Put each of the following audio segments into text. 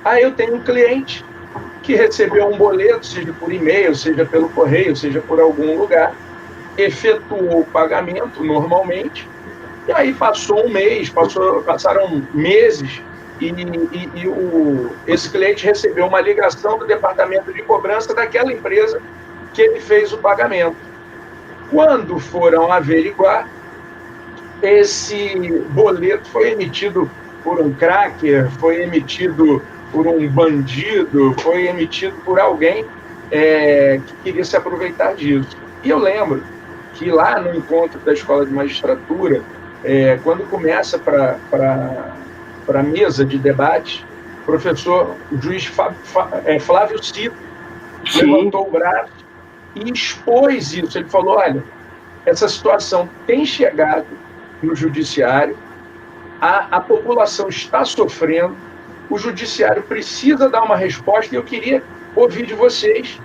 Aí eu tenho um cliente que recebeu um boleto, seja por e-mail, seja pelo correio, seja por algum lugar, efetuou o pagamento normalmente, e aí passou um mês, passaram meses, esse cliente recebeu uma ligação do departamento de cobrança daquela empresa que ele fez o pagamento. Quando foram averiguar, esse boleto foi emitido por um cracker, foi emitido por um bandido, foi emitido por alguém que queria se aproveitar disso. E eu lembro que lá no encontro da Escola de Magistratura, quando começa para a mesa de debate, o professor, o juiz Flávio Cito, levantou o braço e expôs isso. Ele falou, olha, essa situação tem chegado no judiciário, a população está sofrendo, o judiciário precisa dar uma resposta e eu queria ouvir de vocês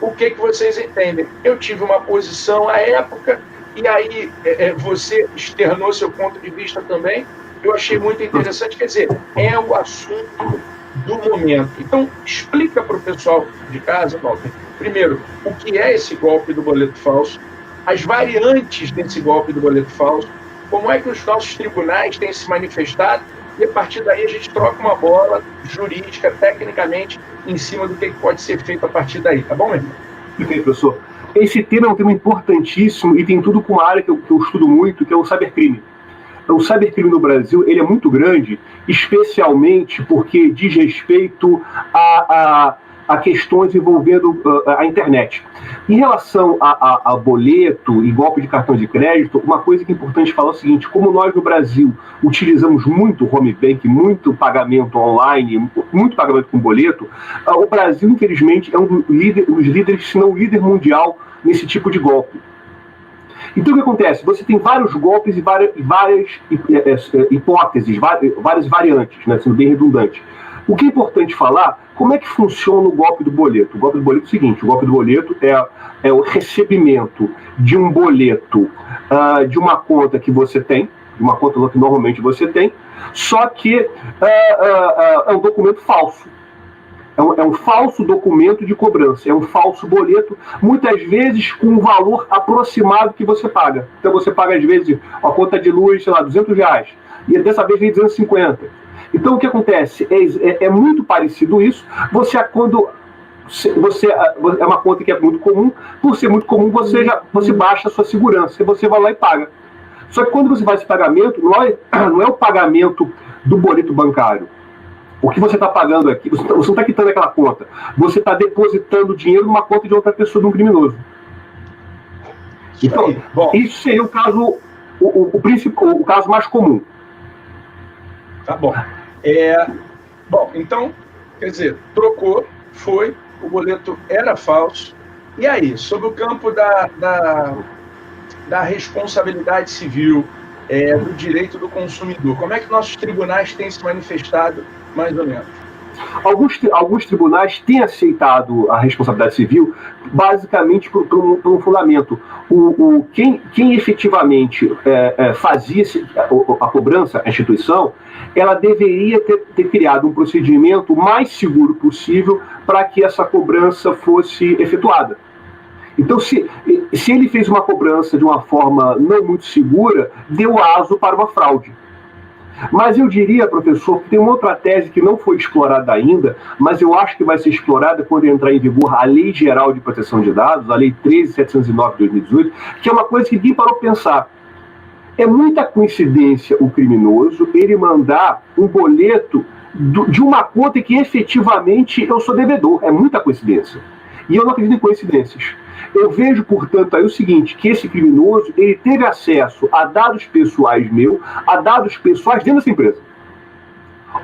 o que vocês entendem. Eu tive uma posição à época e aí você externou seu ponto de vista também. Eu achei muito interessante, quer dizer, é o assunto do momento. Então, explica para o pessoal de casa, Walter, primeiro, o que é esse golpe do boleto falso, as variantes desse golpe do boleto falso, como é que os nossos tribunais têm se manifestado, e a partir daí a gente troca uma bola jurídica, tecnicamente, em cima do que pode ser feito a partir daí. Tá bom, meu irmão? Perfeito, professor. Esse tema é um tema importantíssimo e tem tudo com uma área que eu estudo muito, que é o cybercrime. O cybercrime no Brasil ele é muito grande, especialmente porque diz respeito a questões envolvendo a internet. Em relação a boleto e golpe de cartão de crédito, uma coisa que é importante falar é o seguinte, como nós no Brasil utilizamos muito home bank, muito pagamento online, muito pagamento com boleto, o Brasil, infelizmente, é um dos líderes, se não o líder mundial, nesse tipo de golpe. Então o que acontece? Você tem vários golpes e várias hipóteses, várias variantes, né, sendo bem redundante. O que é importante falar, como é que funciona o golpe do boleto? O golpe do boleto é o seguinte, o golpe do boleto é o recebimento de um boleto de uma conta que você tem, de uma conta que normalmente você tem, só que é um documento falso. É um falso documento de cobrança, é um falso boleto, muitas vezes com um valor aproximado que você paga. Então você paga, às vezes, a conta de luz, sei lá, R$200, e dessa vez vem 250. Então o que acontece? É muito parecido isso. É uma conta que é muito comum, por ser muito comum, você baixa a sua segurança, e você vai lá e paga. Só que quando você faz esse pagamento, não é o pagamento do boleto bancário. O que você está pagando aqui, você não está quitando aquela conta, você está depositando dinheiro numa conta de outra pessoa, de um criminoso. Então, isso seria o caso, o caso mais comum. Tá bom. Bom, então, quer dizer, trocou, o boleto era falso. E aí, sobre o campo da responsabilidade civil, do direito do consumidor, como é que nossos tribunais têm se manifestado, mais ou menos? Alguns tribunais têm aceitado a responsabilidade civil basicamente por um fundamento. Quem efetivamente fazia a cobrança, a instituição, ela deveria ter criado um procedimento mais seguro possível para que essa cobrança fosse efetuada. Então, se ele fez uma cobrança de uma forma não muito segura, deu aso para uma fraude. Mas eu diria, professor, que tem uma outra tese que não foi explorada ainda, mas eu acho que vai ser explorada quando entrar em vigor a Lei Geral de Proteção de Dados, a Lei 13.709 de 2018, que é uma coisa que ninguém parou para pensar. É muita coincidência o criminoso ele mandar um boleto de uma conta que efetivamente eu sou devedor. É muita coincidência. E eu não acredito em coincidências. Eu vejo, portanto, aí o seguinte, que esse criminoso, ele teve acesso a dados pessoais meus, a dados pessoais dentro dessa empresa.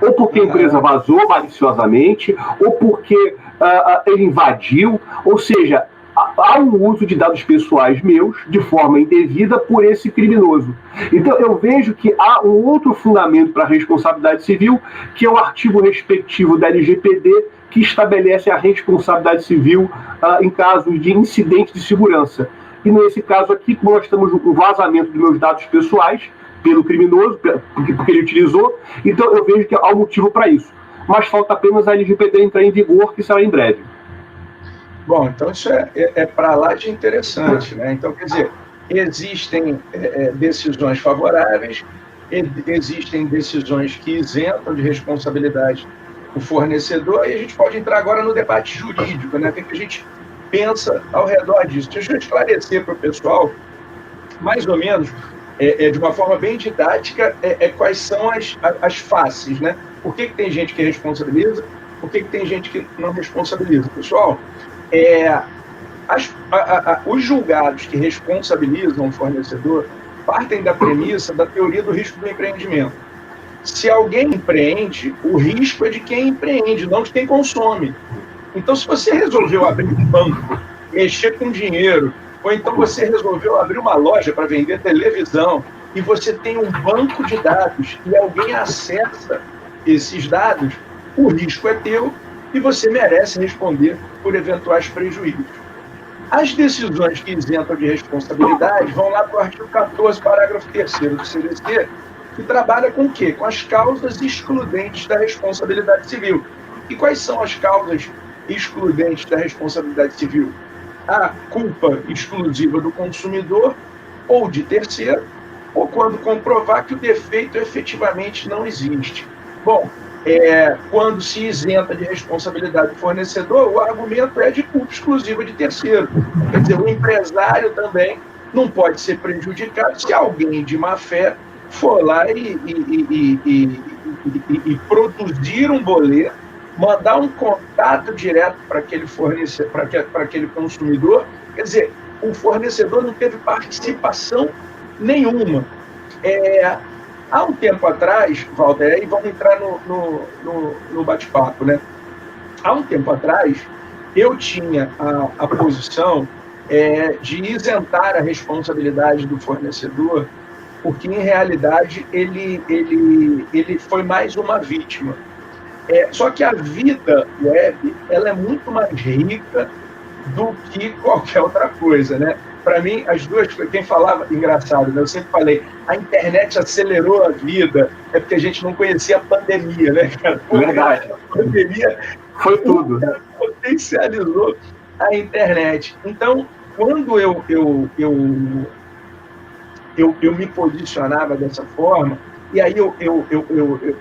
Ou porque a empresa vazou maliciosamente, ou porque ele invadiu, ou seja, há um uso de dados pessoais meus de forma indevida por esse criminoso. Então, eu vejo que há um outro fundamento para a responsabilidade civil, que é o artigo respectivo da LGPD, que estabelece a responsabilidade civil em casos de incidente de segurança. E nesse caso aqui, como nós temos um vazamento dos meus dados pessoais pelo criminoso, porque ele utilizou, então eu vejo que há um motivo para isso. mas falta apenas a LGPD entrar em vigor, que será em breve. Bom, então isso é para lá de interessante, né? Então, quer dizer, existem decisões favoráveis, existem decisões que isentam de responsabilidade o fornecedor, e a gente pode entrar agora no debate jurídico, né? O que a gente pensa ao redor disso? Deixa eu esclarecer para o pessoal, mais ou menos, de uma forma bem didática, quais são as faces, né? Por que tem gente que responsabiliza? Por que tem gente que não responsabiliza? Pessoal, os julgados que responsabilizam o fornecedor partem da premissa da teoria do risco do empreendimento. Se alguém empreende, o risco é de quem empreende, não de quem consome. Então, se você resolveu abrir um banco, mexer com dinheiro, ou então você resolveu abrir uma loja para vender televisão, e você tem um banco de dados e alguém acessa esses dados, o risco é teu e você merece responder por eventuais prejuízos. As decisões que isentam de responsabilidade vão lá para o artigo 14, parágrafo 3º do CDC, que trabalha com o quê? Com as causas excludentes da responsabilidade civil. E quais são as causas excludentes da responsabilidade civil? A culpa exclusiva do consumidor ou de terceiro, ou quando comprovar que o defeito efetivamente não existe. Bom, quando se isenta de responsabilidade do fornecedor, o argumento é de culpa exclusiva de terceiro. Quer dizer, o empresário também não pode ser prejudicado se alguém de má fé for lá e produzir um boleto, mandar um contato direto para aquele fornecedor, para aquele consumidor. Quer dizer, o fornecedor não teve participação nenhuma. Há um tempo atrás, Walter, e vamos entrar no bate-papo, né? Há um tempo atrás, eu tinha a posição de isentar a responsabilidade do fornecedor, porque, em realidade, ele foi mais uma vítima. Só que a vida web ela é muito mais rica do que qualquer outra coisa, né? Para mim, as duas coisas, quem falava, engraçado, né? Eu sempre falei, a internet acelerou a vida, porque a gente não conhecia a pandemia, né, cara? Verdade. A pandemia foi tudo. Potencializou a internet. Então, quando eu me posicionava dessa forma, e aí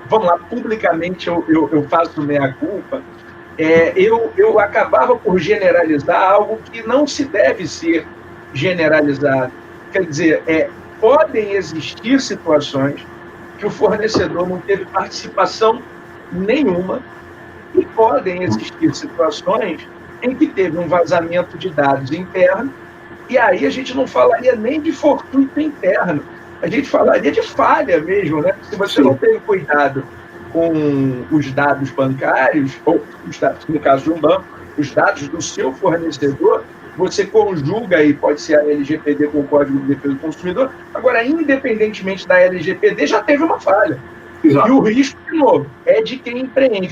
vamos lá, publicamente eu faço meia-culpa, eu acabava por generalizar algo que não se deve ser generalizado. Quer dizer, podem existir situações que o fornecedor não teve participação nenhuma, e podem existir situações em que teve um vazamento de dados interno, e aí a gente não falaria nem de fortuito interno, a gente falaria de falha mesmo, né? Se você não teve cuidado com os dados bancários, ou os dados, no caso de um banco, os dados do seu fornecedor, você conjuga aí, pode ser a LGPD com o Código de Defesa do Consumidor. Agora, independentemente da LGPD, já teve uma falha. Exato. E o risco, de novo, é de quem empreende.